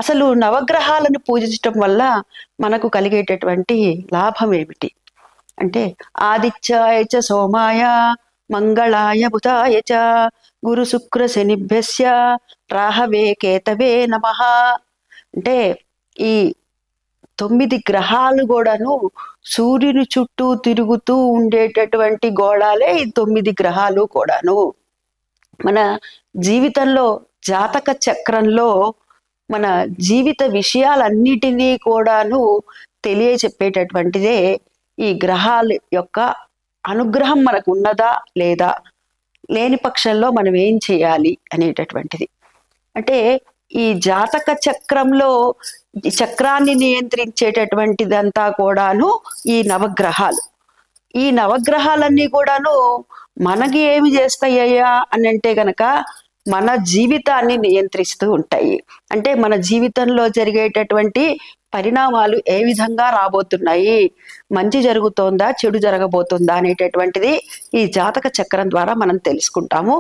అసలు నవగ్రహాలను పూజించటం వల్ల మనకు కలిగేటటువంటి లాభం ఏమిటి అంటే, ఆదిత్యాయ చ సోమాయ మంగళాయ బుధాయ చ గురు శుక్ర శనిభ్యస్య రాహవే కేతవే నమః. అంటే ఈ 9 గ్రహాలు కూడాను సూర్యుని చుట్టూ తిరుగుతూ ఉండేటటువంటి గోళాలే ఈ 9 గ్రహాలు కూడాను. మన జీవితంలో జాతక చక్రంలో మన జీవిత విషయాలన్నిటినీ కూడాను తెలియచెప్పేటటువంటిదే ఈ గ్రహాల యొక్క అనుగ్రహం మనకు ఉన్నదా లేదా, లేని పక్షంలో మనం ఏం చేయాలి అనేటటువంటిది. అంటే ఈ జాతక చక్రంలో ఈ చక్రాన్ని నియంత్రించేటటువంటిదంతా కూడాను ఈ నవగ్రహాలు. ఈ నవగ్రహాలన్నీ కూడాను మనకి ఏమి చేస్తాయ్యా అని అంటే గనక మన జీవితాన్ని నియంత్రిస్తూ ఉంటాయి. అంటే మన జీవితంలో జరిగేటటువంటి పరిణామాలు ఏ విధంగా రాబోతున్నాయి, మంచి జరుగుతోందా చెడు జరగబోతుందా అనేటటువంటిది ఈ జాతక చక్రం ద్వారా మనం తెలుసుకుంటాము.